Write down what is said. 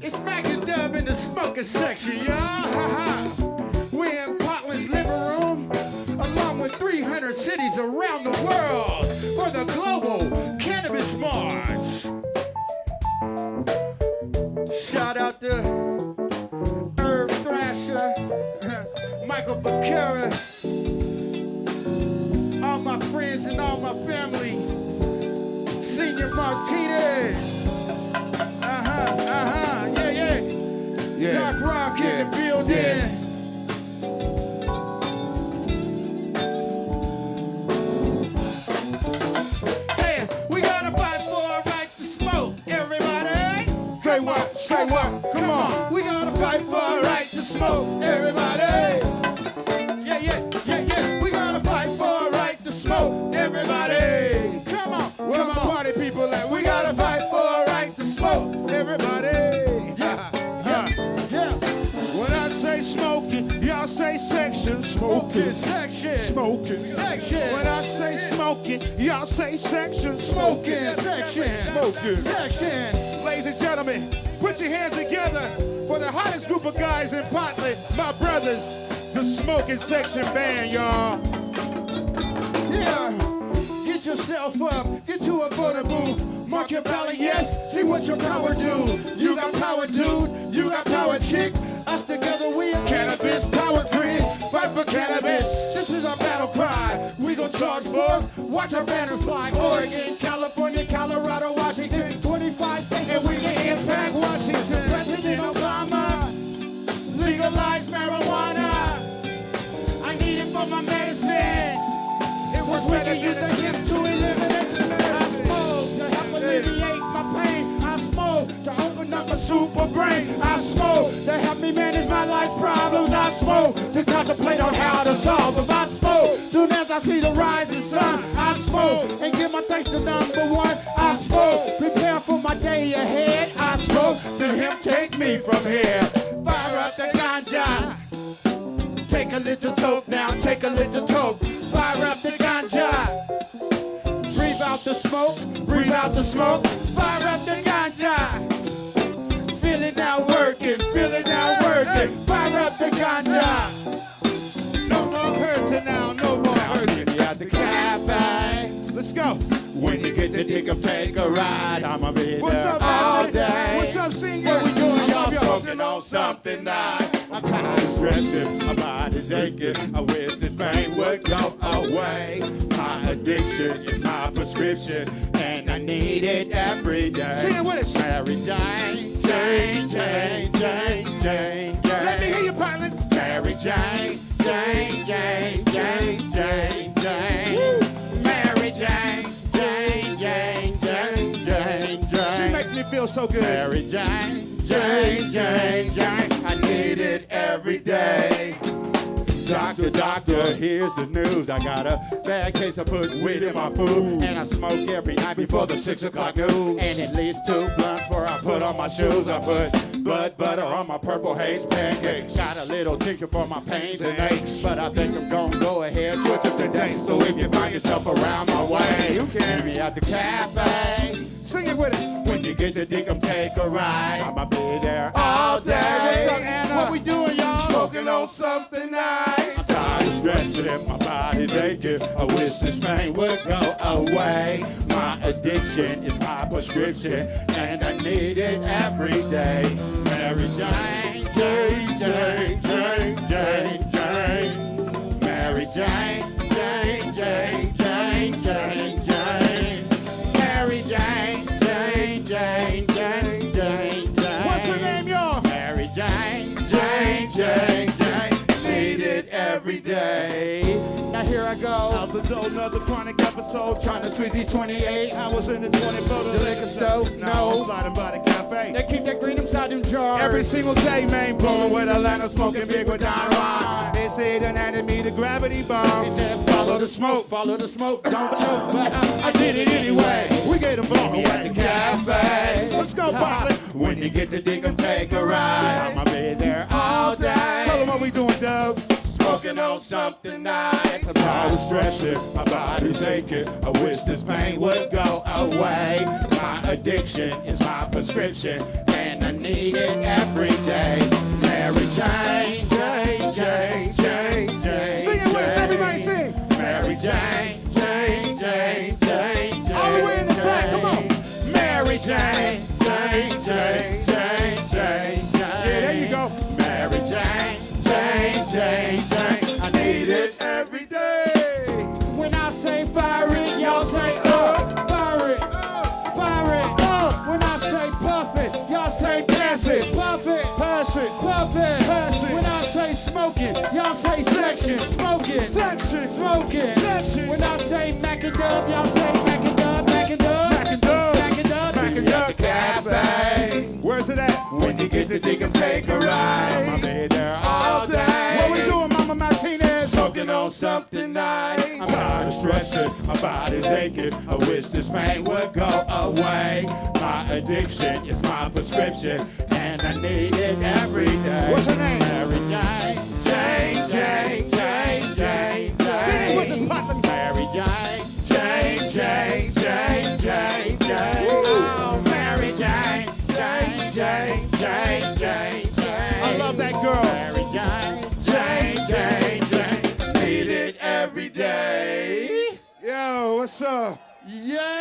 It's Mack and Dub in the smoking section, y'all. We're in Portland's living room, along with 300 cities around the world for the global Cannabis March. Shout out to Herb Thrasher, Michael Baccara, all my friends and all my family, Senior Martinez. Yeah. Dark Rock in the building. Yeah. Say it, we gotta fight for a right to smoke, everybody. Say what? Say what? Come on. We gotta fight for a right to smoke, everybody. Yeah. We gotta fight for a right to smoke, everybody. Come on. Where my party people at? We gotta fight for a right to smoke, everybody. Smoking, y'all say section, smoking, section, smoking, section. When I say smoking, y'all say section, smoking, section, smoking, section. Ladies and gentlemen, put your hands together for the hottest group of guys in Portland, my brothers, the Smoking Section Band, y'all. Yeah, get yourself up, get to a voter booth, mark your ballot, yes, see what your power do. You got power, dude, you got power, chick. Us together we are Cannabis, power grid, fight for cannabis. This is our battle cry. We gon' charge forth, watch our banners fly. Oregon, California, Colorado, Washington, 25 states, and we can impact Washington. President Obama, legalize marijuana. I need it for my medicine. It was when I used the hemp to eliminate the medicine. I smoke to help alleviate my pain. I smoke to open up my super brain. I smoke to help me manage my life's problems. I smoke to contemplate on how to solve them. I smoke soon as I see the rising sun. I smoke and give my thanks to number one. I smoke, prepare for my day ahead. I smoke to him take me from here. Fire up the ganja. Take a little toke now, take a little toke. Fire up the ganja. Breathe out the smoke, breathe out the smoke. Fire up the ganja. Feel it now working, feel it now working. Fire up the ganja. No more hurting now, no more hurting. You at the cafe. Let's go. When you get to dig 'em, take a ride. I'ma be there all day. What's up, senior? What we doing, y'all? Smoking on something nice. I'm tired of stressing, my body's aching. I wish this pain would go away. My addiction is my prescription, and I need it every day. Sing it with us. Mary Jane, Jane, Jane, Jane, Jane, Jane. Let me hear you, partner. Mary Jane, Jane, Jane, Jane, Jane, Jane. Woo. Mary Jane, Jane, Jane, Jane, Jane, Jane. She makes me feel so good. Mary Jane, Jane, Jane, Jane. I need it every day. Doctor, here's the news. I got a bad case of putting weed in my food. And I smoke every night before the 6 o'clock news. And at least 2 blunts before I put on my shoes. I put blood butter on my purple haze pancakes. Got a little tincture for my pains and aches. But I think I'm gonna go ahead, switch up the day. So if you find yourself around my way, you can meet me at the cafe. Sing it with us. When you get to dig 'em, take a ride. I'ma be there all day. What's up, Anna? What we doing, y'all? Smoking on something nice. I'm tired of stressing and my body's aching. I wish this pain would go away. My addiction is my prescription, and I need it every day. Mary Jane, Jane, Jane, Jane, Jane, Jane. Mary Jane, Jane, Jane, Jane, Jane, Jane. Mary Jane, Jane, Jane, Jane, Jane, Jane. What's her name, y'all? Mary Jane, Jane, Jane, Jane. Need it every day. Now here I go. Out the door, another chronic episode. Trying to squeeze these 28 hours in the 20 photo. The liquor store, no. Sliding by the cafe. They keep that green inside them jars. Every single day, man, blowing with Atlanta, smoking big with Don Juan. They say the anatomy, the gravity bomb. They said follow the smoke, don't choke. But I did it anyway. We gave them blown away at the cafe. Let's go, Pop. When you get to dig 'em, take a ride. I'ma be there all day. Tell them what we doing, Dub. Smoking on something nice. I'm tired of stressing, my body's aching. I wish this pain would go away. My addiction is my prescription, and I need it every day. Mary Jane, Jane, Jane, Jane, Jane. Sing it with us, everybody sing. Mary Jane, Jane, Jane, Jane, Jane. All the way in the back, come on. Mary Jane, Jane, Jane, Jane, Jane, Jane. Yeah, there you go. Mary Jane, Jane, Jane, Jane. I need it Every day. when I say fire it, y'all say fire it, fire it. When I say puff it, y'all say pass it, puff it, Pass it. puff it. Pass it. When I say smoking, y'all say section, smoking, Section. smoking. Section. When I say Mack and Dub, y'all say Mack and Dub, Mack and Dub, Mack and Dub. Mack and Dub, Mack and at the Dub. cafe. Where's it at? When you get to dig and take a ride, I'ma be there all day. What we doing, Mama Martinez? Smoking on something nice. I'm tired of stressing, my body's aching. I wish this pain would go away. My addiction is my prescription, and I need it every day. What's her name? Mary Jane, Jane, Jane, Jane, Jane, Jane. Sing it with us, Papa. Mary Jane, Jane, Jane, Jane, Jane, Jane. Oh, Mary Jane, Jane, Jane, Jane, Jane, Jane. I love that girl. Mary Jane, Jane, Jane, Jane. Need it every day. Yo, what's up? Yeah.